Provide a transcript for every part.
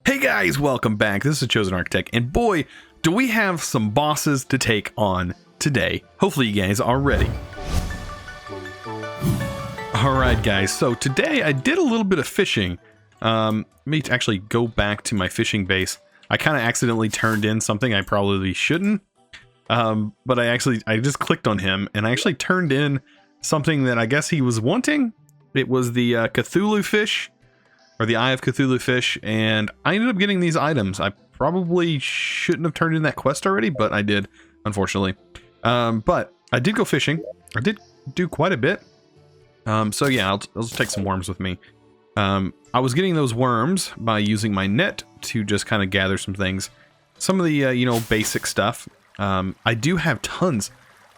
Hey guys, welcome back. This is ChosenArchitect, and boy, do we have some bosses to take on today. Hopefully you guys are ready. Alright guys, so today I did a little bit of fishing. Let me actually go back to my fishing base. I kind of accidentally turned in something I probably shouldn't. But I just clicked on him, and I actually turned in something that I guess he was wanting. It was the Cthulhu fish. Or the Eye of Cthulhu fish, and I ended up getting these items. I probably shouldn't have turned in that quest already, but I did, unfortunately. But I did go fishing. I did do quite a bit. So yeah, I'll just take some worms with me. I was getting those worms by using my net to just kind of gather some things. Some of the, you know, basic stuff. I do have tons.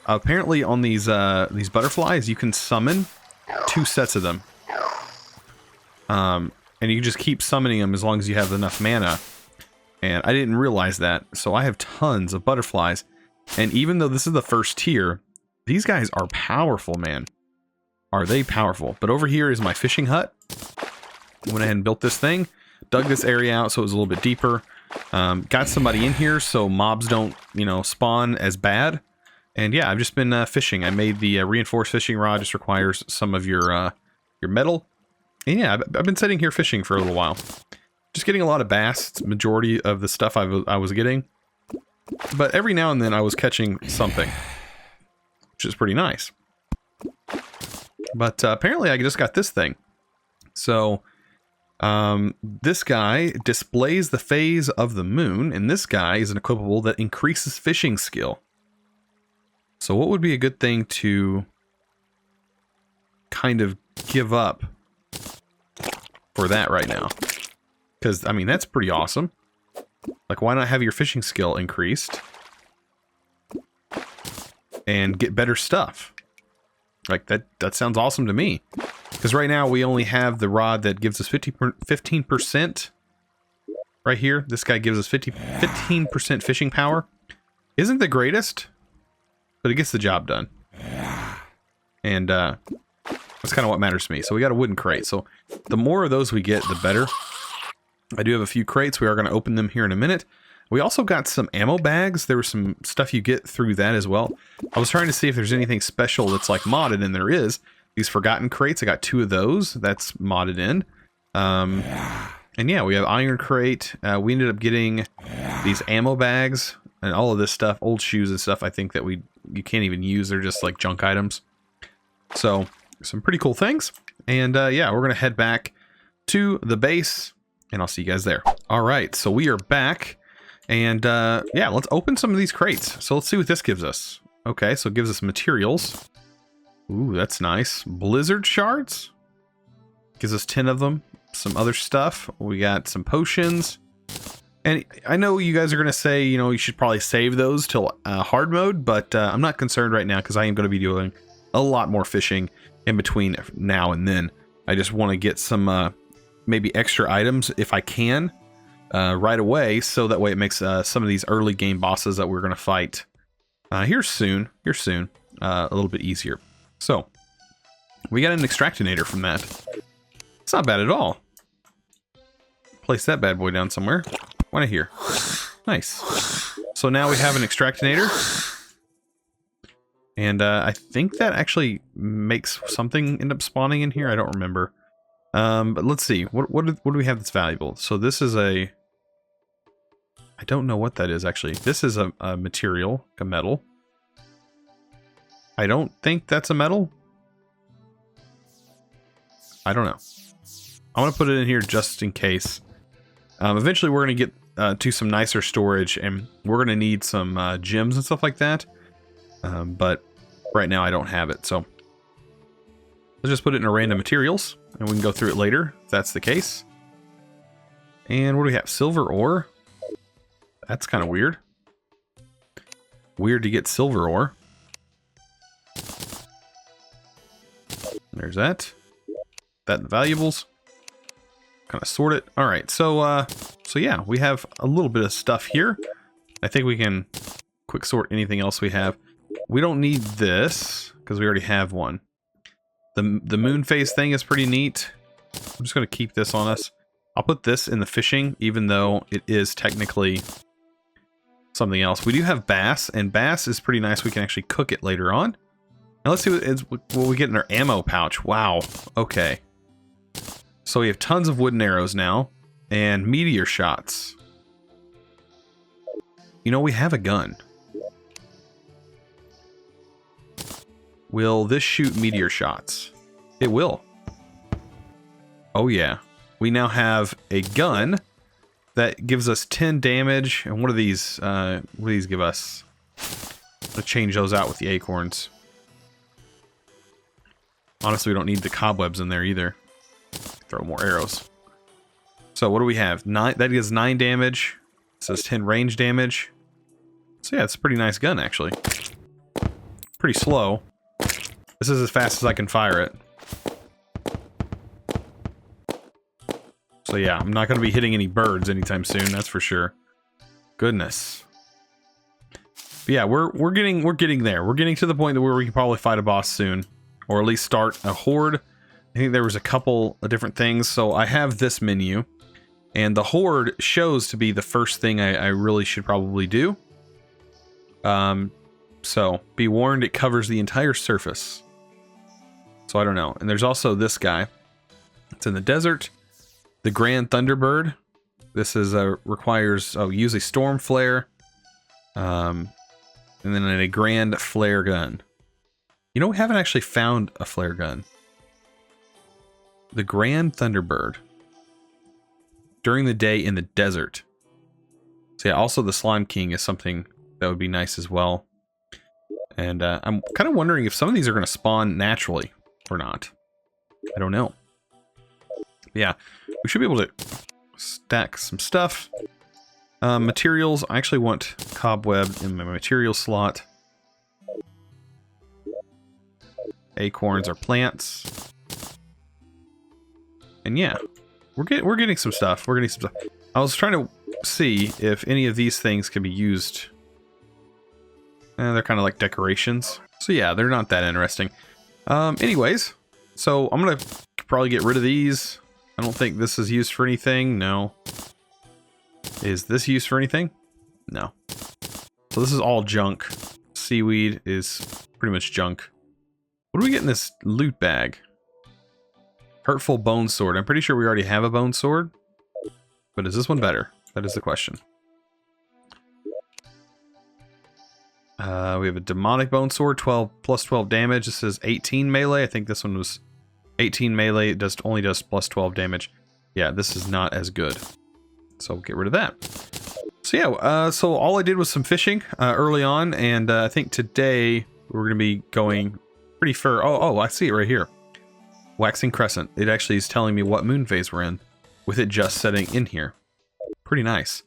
Apparently on these butterflies, you can summon 2 sets of them. And you can just keep summoning them as long as you have enough mana. And I didn't realize that. So I have tons of butterflies. And even though this is the first tier, these guys are powerful, man. Are they powerful? But over here is my fishing hut. I went ahead and built this thing. Dug this area out so it was a little bit deeper. Got somebody in here so mobs don't, you know, spawn as bad. And yeah, I've just been fishing. I made the reinforced fishing rod. Just requires some of your metal. And yeah, I've been sitting here fishing for a little while. Just getting a lot of bass. It's the majority of the stuff I was getting. But every now and then I was catching something, which is pretty nice. But apparently I just got this thing. So this guy displays the phase of the moon, and this guy is an equipable that increases fishing skill. So what would be a good thing to kind of give up for that right now? Because, I mean, that's pretty awesome. Like, why not have your fishing skill increased and get better stuff? Like, that sounds awesome to me. Because right now we only have the rod that gives us 15% right here. This guy gives us 15% fishing power. Isn't the greatest, but it gets the job done. And that's kind of what matters to me. So we got a wooden crate. So the more of those we get, the better. I do have a few crates. We are going to open them here in a minute. We also got some ammo bags. There was some stuff you get through that as well. I was trying to see if there's anything special that's like modded, and there is. These forgotten crates, I got 2 of those. That's modded in. And yeah, we have iron crate. We ended up getting these ammo bags and all of this stuff, old shoes and stuff. I think that you can't even use. They're just like junk items. So some pretty cool things. And yeah, we're gonna head back to the base, and I'll see you guys there. All right, so we are back, and yeah, let's open some of these crates. So let's see what this gives us. Okay, so it gives us materials. Ooh, that's nice. Blizzard shards. Gives us 10 of them. Some other stuff. We got some potions. And I know you guys are going to say, you know, you should probably save those till hard mode, but I'm not concerned right now because I am going to be doing a lot more fishing in between now and then. I just want to get some maybe extra items if I can right away, so that way it makes some of these early game bosses that we're going to fight here soon, a little bit easier. So, we got an extractinator from that. It's not bad at all. Place that bad boy down somewhere. Why not here? Nice. So now we have an extractinator. And I think that actually makes something end up spawning in here. I don't remember. But let's see. What do we have that's valuable? So this is a... I don't know what that is, actually. This is a material, a metal. I don't think that's a metal. I don't know. I want to put it in here just in case. Eventually we're going to get to some nicer storage, and we're going to need some gems and stuff like that. But right now I don't have it, so let's just put it in a random materials, and we can go through it later if that's the case. And what do we have? Silver ore? That's kind of weird. Weird to get silver ore. There's that. That valuables. Kind of sort it. All right, so yeah, we have a little bit of stuff here. I think we can quick sort anything else we have. We don't need this because we already have one. The moon phase thing is pretty neat. I'm just going to keep this on us. I'll put this in the fishing, even though it is technically something else. We do have bass, and bass is pretty nice. We can actually cook it later on. Now let's see what we get in our ammo pouch. Wow. Okay. So we have tons of wooden arrows now, and meteor shots. You know, we have a gun. Will this shoot meteor shots? It will. Oh yeah. We now have a gun that gives us 10 damage. And what do these give us? I'll change those out with the acorns. Honestly, we don't need the cobwebs in there either. Throw more arrows. So what do we have? 9. That gives 9 damage. It says 10 range damage. So yeah, it's a pretty nice gun actually. Pretty slow. This is as fast as I can fire it. So yeah, I'm not going to be hitting any birds anytime soon, that's for sure. Goodness. But yeah, we're getting there. We're getting to the point where we can probably fight a boss soon, or at least start a horde. I think there was a couple of different things. So I have this menu, and the horde shows to be the first thing I really should probably do. So be warned, it covers the entire surface. So I don't know. And there's also this guy. It's in the desert. The Grand Thunderbird. This is requires use a storm flare, and then a grand flare gun. You know, we haven't actually found a flare gun. The Grand Thunderbird. During the day in the desert. So yeah, also the Slime King is something that would be nice as well. And I'm kind of wondering if some of these are going to spawn naturally or not. I don't know. Yeah, we should be able to stack some stuff. Materials, I actually want cobweb in my material slot. Acorns are plants. And yeah, we're getting some stuff. We're getting some stuff. I was trying to see if any of these things can be used. They're kind of like decorations. So yeah, they're not that interesting. Anyways, so I'm going to probably get rid of these. I don't think this is used for anything. No. Is this used for anything? No. So this is all junk. Seaweed is pretty much junk. What do we get in this loot bag? Hurtful bone sword. I'm pretty sure we already have a bone sword. But is this one better? That is the question. We have a demonic bone sword, 12 plus 12 damage. This is 18 melee. I think this one was 18 melee. It only does plus 12 damage. Yeah, this is not as good. So we'll get rid of that. So yeah, so all I did was some fishing early on, and I think today we're going to be going pretty far. Oh, I see it right here. Waxing Crescent. It actually is telling me what moon phase we're in, with it just setting in here. Pretty nice.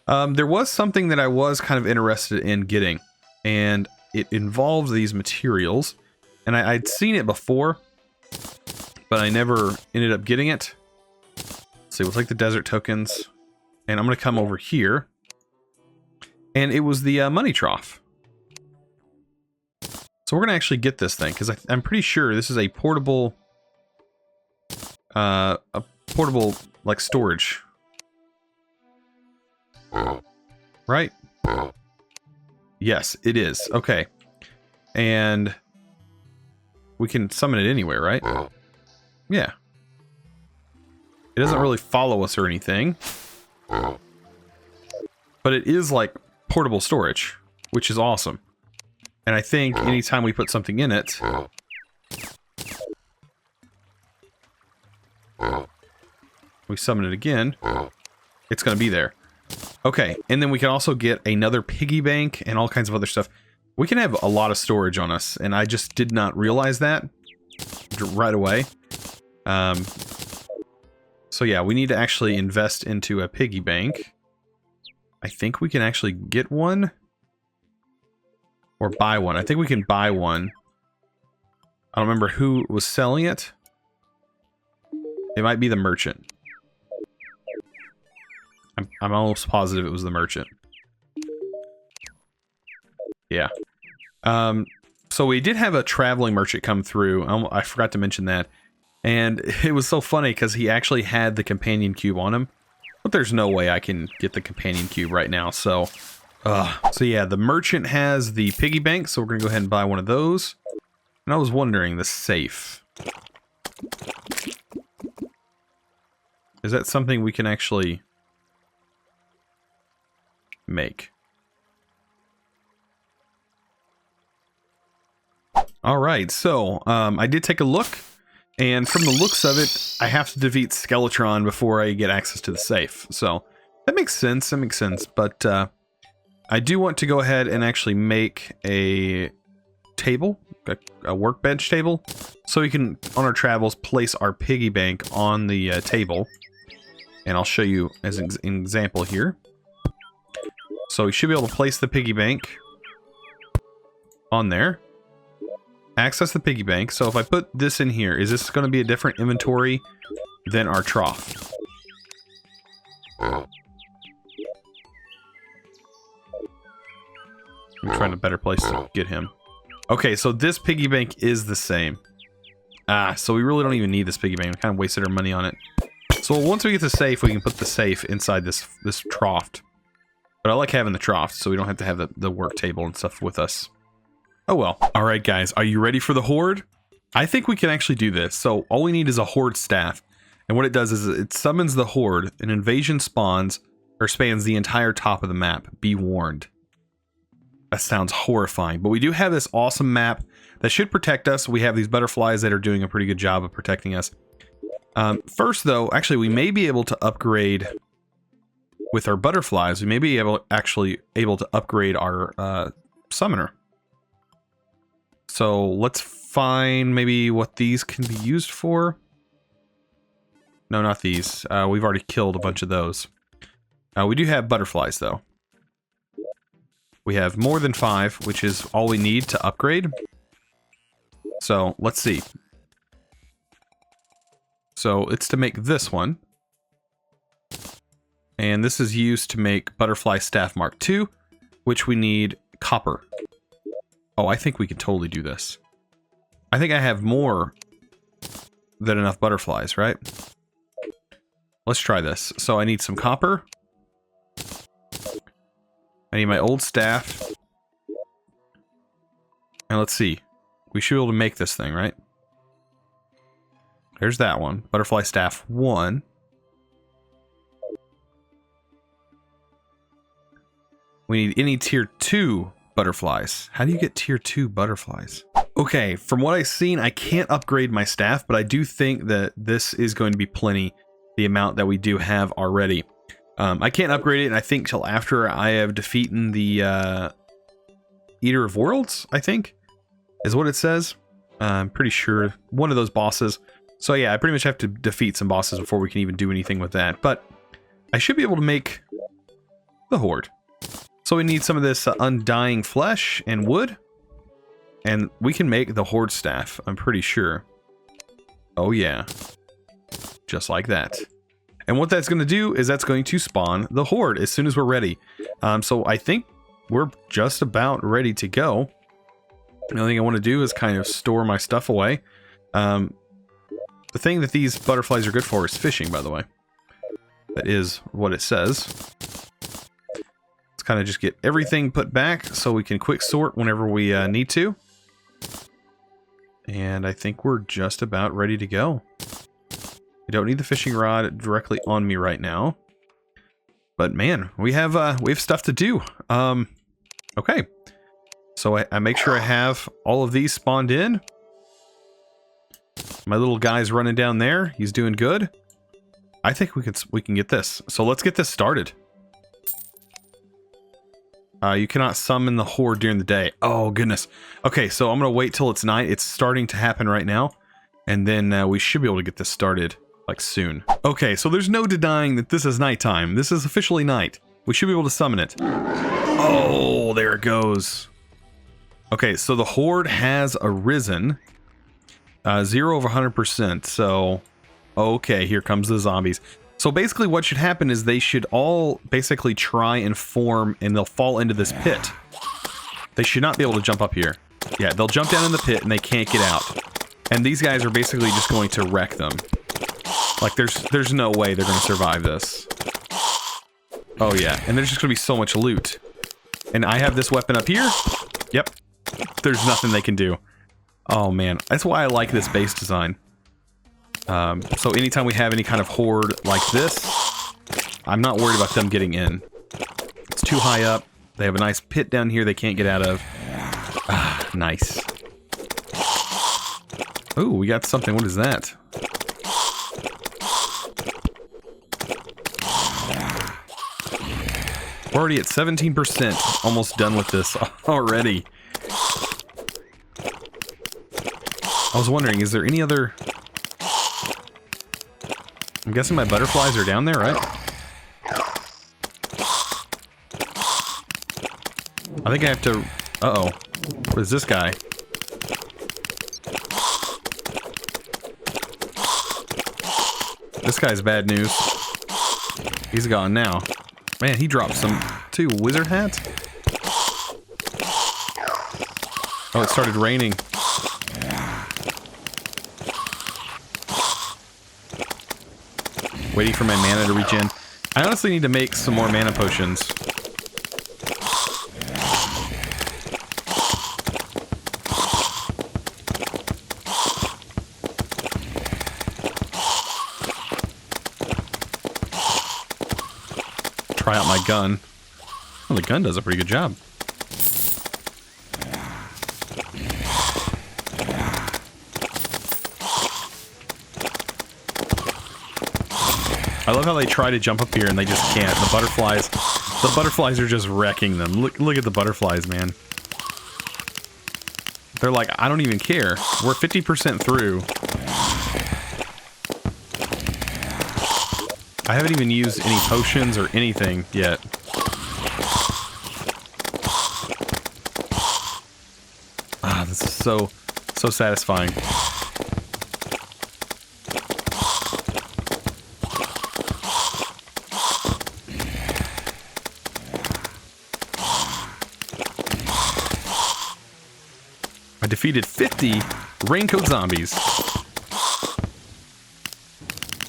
There was something that I was kind of interested in getting, and it involves these materials, and I'd seen it before, but I never ended up getting it. Let's see, we'll take the desert tokens, and I'm going to come over here, and it was the money trough. So we're going to actually get this thing, because I'm pretty sure this is a portable, like, storage. Right? Yes, it is. Okay. And we can summon it anywhere, right? Yeah. It doesn't really follow us or anything. But it is like portable storage, which is awesome. And I think anytime we put something in it, we summon it again, it's going to be there. Okay, and then we can also get another piggy bank and all kinds of other stuff. We can have a lot of storage on us, and I just did not realize that right away. So yeah, we need to actually invest into a piggy bank. I think we can actually get one. Or buy one. I think we can buy one. I don't remember who was selling it. It might be the merchant. I'm almost positive it was the merchant. Yeah. So we did have a traveling merchant come through. I forgot to mention that. And it was so funny because he actually had the companion cube on him. But there's no way I can get the companion cube right now, so... So yeah, the merchant has the piggy bank, so we're going to go ahead and buy one of those. And I was wondering, the safe. Is that something we can actually make? Alright, so I did take a look, and from the looks of it, I have to defeat Skeletron before I get access to the safe. So that makes sense, but I do want to go ahead and actually make a table, a workbench table, so we can, on our travels, place our piggy bank on the table. And I'll show you as an example here. So we should be able to place the piggy bank on there. Access the piggy bank. So if I put this in here, is this going to be a different inventory than our trough? I'm trying a better place to get him. Okay, so this piggy bank is the same. So we really don't even need this piggy bank. We kind of wasted our money on it. So once we get the safe, we can put the safe inside this trough. But I like having the trough, so we don't have to have the work table and stuff with us. Oh well. Alright guys, are you ready for the Horde? I think we can actually do this. So all we need is a Horde staff. And what it does is it summons the Horde. An invasion spawns or spans the entire top of the map. Be warned. That sounds horrifying. But we do have this awesome map that should protect us. We have these butterflies that are doing a pretty good job of protecting us. First though, actually we may be able to upgrade with our butterflies. We may be able to upgrade our summoner. So let's find maybe what these can be used for. No, not these. We've already killed a bunch of those. We do have butterflies though. We have more than 5, which is all we need to upgrade. So let's see. So it's to make this one. And this is used to make Butterfly Staff Mark II, which we need copper. Oh, I think we can totally do this. I think I have more than enough butterflies, right? Let's try this. So I need some copper. I need my old staff. And let's see. We should be able to make this thing, right? There's that one. Butterfly Staff 1. We need any tier 2 butterflies. How do you get tier 2 butterflies? Okay, from what I've seen, I can't upgrade my staff, but I do think that this is going to be plenty, the amount that we do have already. I can't upgrade it, and I think, till after I have defeated the Eater of Worlds, I think, is what it says. I'm pretty sure one of those bosses. So yeah, I pretty much have to defeat some bosses before we can even do anything with that. But I should be able to make the Horde. So we need some of this undying flesh and wood. And we can make the Horde staff, I'm pretty sure. Oh yeah. Just like that. And what that's going to do is that's going to spawn the Horde as soon as we're ready. So I think we're just about ready to go. The only thing I want to do is kind of store my stuff away. The thing that these butterflies are good for is fishing, by the way. That is what it says. Let's kind of just get everything put back so we can quick sort whenever we need to. And I think we're just about ready to go. I don't need the fishing rod directly on me right now. But man, we have stuff to do. Okay. So I make sure I have all of these spawned in. My little guy's running down there. He's doing good. I think we can get this. So let's get this started. You cannot summon the Horde during the day. Oh goodness. Okay, so I'm gonna wait till it's night. It's starting to happen right now, and then we should be able to get this started like soon. Okay, so there's no denying that this is nighttime. This is officially night. We should be able to summon it. Oh, there it goes. Okay, so the Horde has arisen. 0 of 100%, so... Okay, here comes the zombies. So basically what should happen is they should all basically try and form, and they'll fall into this pit. They should not be able to jump up here. Yeah, they'll jump down in the pit and they can't get out. And these guys are basically just going to wreck them. Like, there's no way they're going to survive this. Oh, yeah. And there's just going to be so much loot. And I have this weapon up here. Yep. There's nothing they can do. Oh, man. That's why I like this base design. So anytime we have any kind of horde like this, I'm not worried about them getting in. It's too high up. They have a nice pit down here they can't get out of. Ah, nice. Ooh, we got something. What is that? We're already at 17%. Almost done with this already. I was wondering, is there any other... I'm guessing my butterflies are down there, right? I think I have to... Uh-oh. What is this guy? This guy's bad news. He's gone now. Man, he dropped some... too. Wizard hat? Oh, it started raining. Waiting for my mana to regen. I honestly need to make some more mana potions. Try out my gun. Well, the gun does a pretty good job. I love how they try to jump up here and they just can't. The butterflies are just wrecking them. Look at the butterflies, man. They're like, I don't even care. We're 50% through. I haven't even used any potions or anything yet. Ah, this is so satisfying. I defeated 50 raincoat zombies.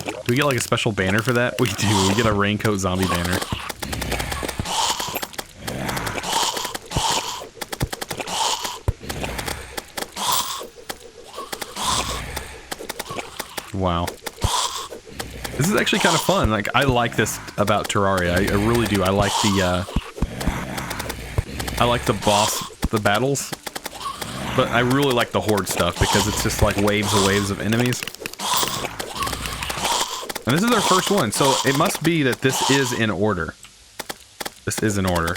Do we get like a special banner for that? We do. We get a raincoat zombie banner. Wow. This is actually kind of fun. Like, I like this about Terraria. I really do. I like the the battles. But I really like the horde stuff because it's just like waves and waves of enemies. And this is our first one, so it must be that this is in order. This is in order.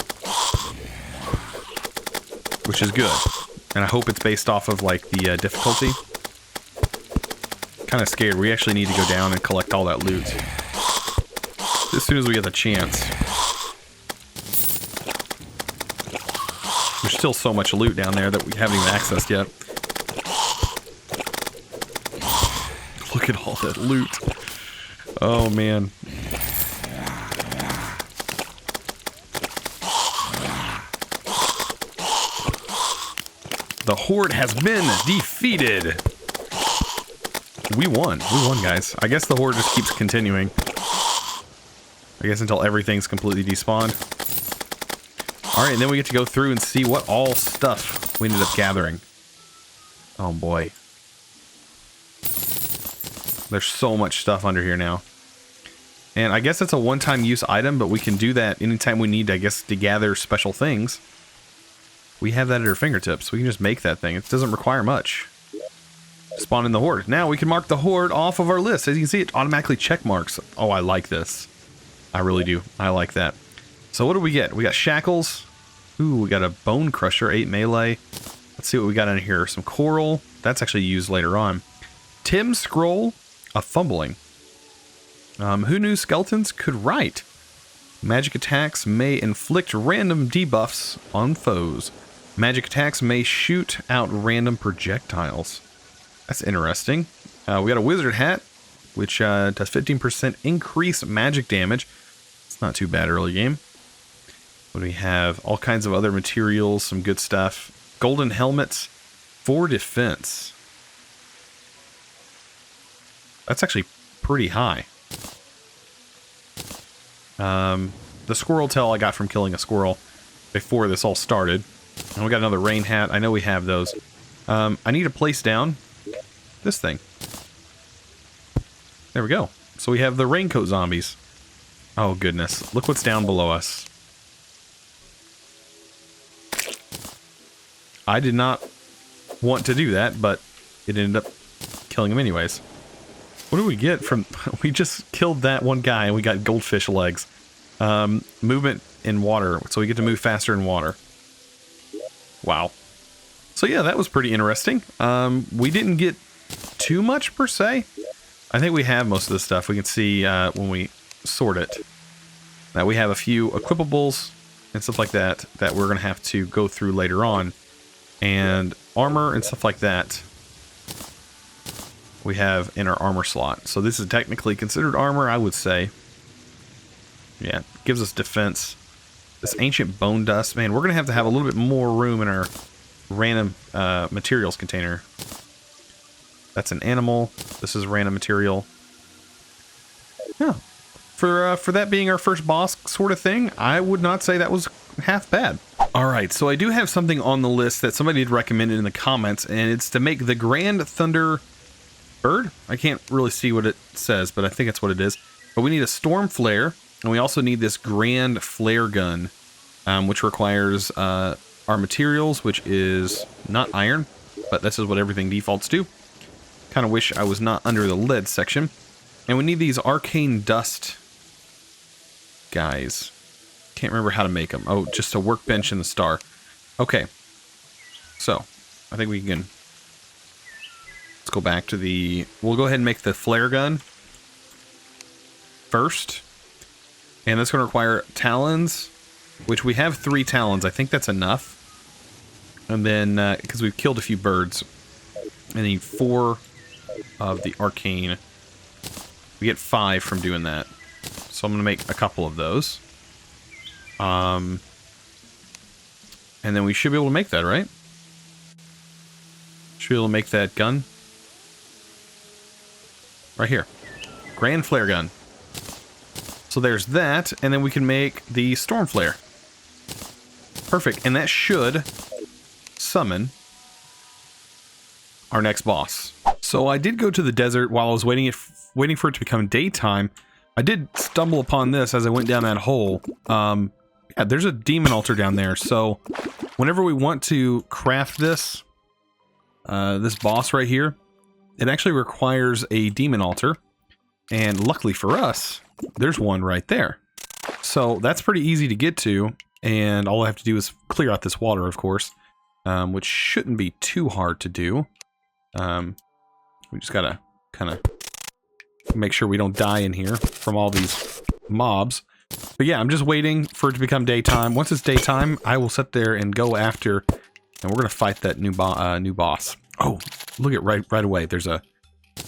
Which is good. And I hope it's based off of like the difficulty. Kind of scared. We actually need to go down and collect all that loot. As soon as we get the chance. There's still so much loot down there that we haven't even accessed yet. Look at all that loot. Oh, man. The horde has been defeated. We won. We won, guys. I guess the horde just keeps continuing. I guess until everything's completely despawned. Alright, and then we get to go through and see what all stuff we ended up gathering. Oh boy. There's so much stuff under here now. And I guess it's a one-time use item, but we can do that anytime we need, I guess, to gather special things. We have that at our fingertips. We can just make that thing. It doesn't require much. Spawn in the horde. Now we can mark the horde off of our list. As you can see, it automatically check marks. Oh, I like this. I really do. I like that. So what do we get? We got shackles. Ooh, we got a bone crusher, 8 melee. Let's see what we got in here. Some coral. That's actually used later on. Tim's scroll of fumbling. Who knew skeletons could write? Magic attacks may inflict random debuffs on foes. Magic attacks may shoot out random projectiles. That's interesting. We got a wizard hat, which does 15% increase magic damage. It's not too bad early game. What do we have? All kinds of other materials, some good stuff. Golden helmets for defense. That's actually pretty high. The squirrel tail I got from killing a squirrel before this all started. And we got another rain hat. I know we have those. I need to place down this thing. There we go. So we have the raincoat zombies. Oh goodness. Look what's down below us. I did not want to do that, but it ended up killing him anyways. What do we get from... We just killed that one guy and we got goldfish legs. Movement in water, so we get to move faster in water. Wow. So yeah, that was pretty interesting. We didn't get too much per se. I think we have most of the stuff. We can see when we sort it. Now we have a few equipables and stuff like that that we're going to have to go through later on. And armor and stuff like that we have in our armor slot. So this is technically considered armor, I would say. Yeah, it gives us defense. This ancient bone dust, man, we're going to have a little bit more room in our random materials container. That's an animal. This is random material. Yeah. For that being our first boss sort of thing, I would not say that was half bad. Alright, so I do have something on the list that somebody had recommended in the comments, and it's to make the Grand Thunder Bird. I can't really see what it says, but I think that's what it is. But we need a Storm Flare, and we also need this Grand Flare Gun, which requires our materials, which is not iron, but this is what everything defaults to. Kind of wish I was not under the lead section. And we need these arcane dust guys. Can't remember how to make them. Oh, just a workbench and the star. Okay. So, I think we can... Let's go back to the... We'll go ahead and make the flare gun first. And that's going to require talons, which we have 3 talons. I think that's enough. And then, because we've killed a few birds, I need 4 of the arcane. We get 5 from doing that. So I'm going to make a couple of those. And then we should be able to make that, right? Should be able to make that gun. Right here. Grand Flare Gun. So there's that, and then we can make the Storm Flare. Perfect, and that should summon our next boss. So I did go to the desert while I was waiting for it to become daytime. I did stumble upon this as I went down that hole. Yeah, there's a demon altar down there, so whenever we want to craft this, this boss right here, it actually requires a demon altar, and luckily for us, there's one right there. So that's pretty easy to get to, and all I have to do is clear out this water, of course, which shouldn't be too hard to do. We just gotta kind of make sure we don't die in here from all these mobs. But yeah, I'm just waiting for it to become daytime. Once it's daytime, I will sit there and go after, and we're gonna fight that new boss. Oh, look at right away. There's a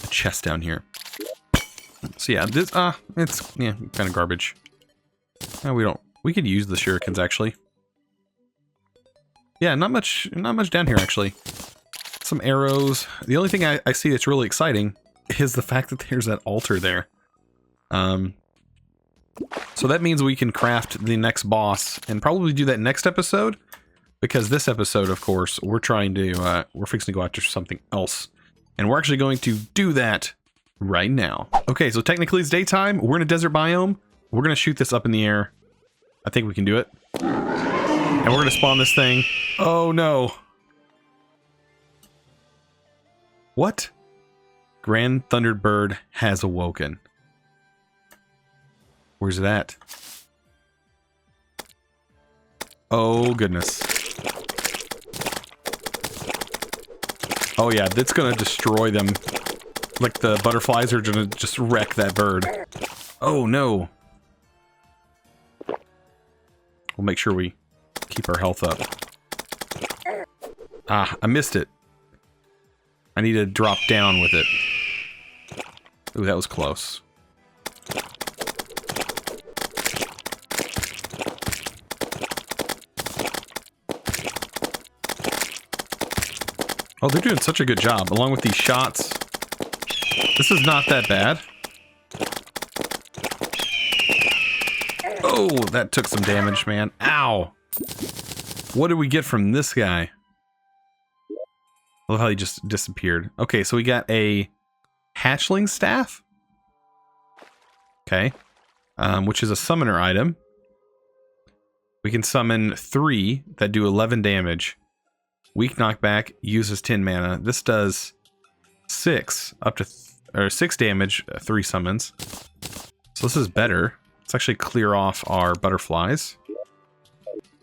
chest down here. So yeah, this it's kind of garbage. We could use the shurikens actually. Yeah, not much down here actually. Some arrows. The only thing I see that's really exciting is the fact that there's that altar there. So that means we can craft the next boss and probably do that next episode, because this episode, of course, we're trying to we're fixing to go after something else, and we're actually going to do that right now. Okay, so technically it's daytime. We're in a desert biome. We're gonna shoot this up in the air. I think we can do it. And we're gonna spawn this thing. Oh no. What? Grand Thundered Bird has awoken. Where's it at? Oh goodness. Oh yeah, that's gonna destroy them. Like the butterflies are gonna just wreck that bird. Oh no. We'll make sure we keep our health up. Ah, I missed it. I need to drop down with it. Ooh, that was close. Oh, they're doing such a good job, along with these shots. This is not that bad. Oh, that took some damage, man. Ow. What did we get from this guy? I love how he just disappeared. Okay, so we got a hatchling staff. Okay. Which is a summoner item. We can summon 3 that do 11 damage. Weak knockback, uses 10 mana. This does 6 damage, 3 summons. So this is better. Let's actually clear off our butterflies.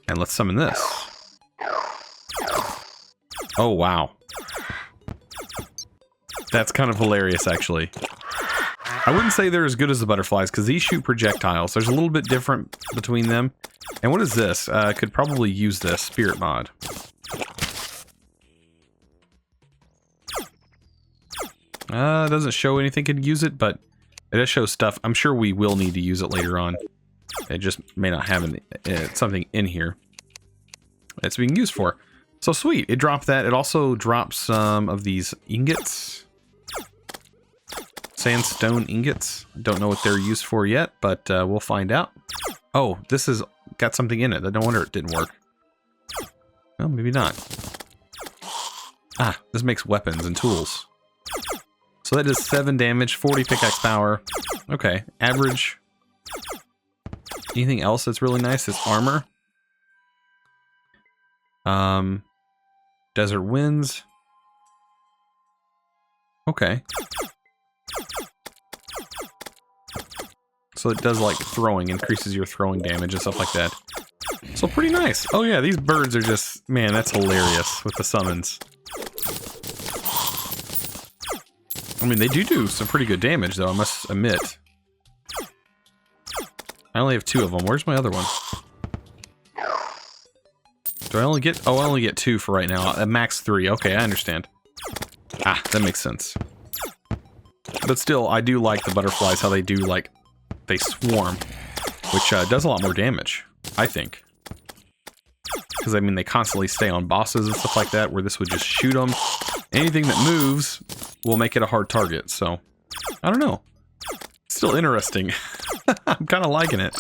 And let's summon this. Oh, wow. That's kind of hilarious, actually. I wouldn't say they're as good as the butterflies, because these shoot projectiles. There's a little bit different between them. And what is this? Could probably use this. Spirit Mod. Doesn't show anything could use it, but it does show stuff. I'm sure we will need to use it later on. It just may not have something in here that's being used for. So sweet. It dropped that. It also drops some of these ingots. Sandstone ingots. Don't know what they're used for yet, but we'll find out. Oh, this has got something in it. No wonder it didn't work. Well, maybe not. Ah, this makes weapons and tools. So that does 7 damage, 40 pickaxe power. Okay, average. Anything else that's really nice is armor. Desert winds. Okay. So it does like throwing, increases your throwing damage and stuff like that. So pretty nice. Oh yeah, these birds are just, man, that's hilarious with the summons. I mean, they do some pretty good damage though, I must admit. I only have 2 of them. Where's my other one? Do I only get, oh, I only get 2 for right now. At max 3. Okay, I understand. Ah, that makes sense. But still, I do like the butterflies, how they do, like, they swarm, which does a lot more damage, I think. Because, I mean, they constantly stay on bosses and stuff like that, where this would just shoot them. Anything that moves will make it a hard target, so, I don't know. Still interesting. I'm kind of liking it.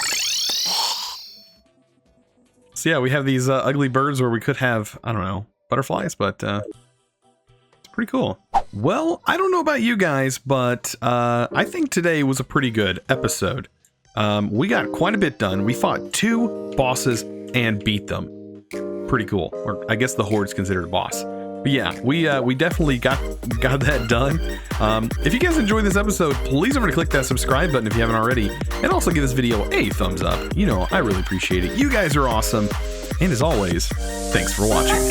So yeah, we have these ugly birds where we could have, I don't know, butterflies, but it's pretty cool. Well, I don't know about you guys, but I think today was a pretty good episode. We got quite a bit done. We fought 2 bosses and beat them. Pretty cool. Or I guess the Horde's considered a boss. But yeah, we definitely got that done. If you guys enjoyed this episode, please remember to click that subscribe button if you haven't already. And also give this video a thumbs up. You know, I really appreciate it. You guys are awesome. And as always, thanks for watching.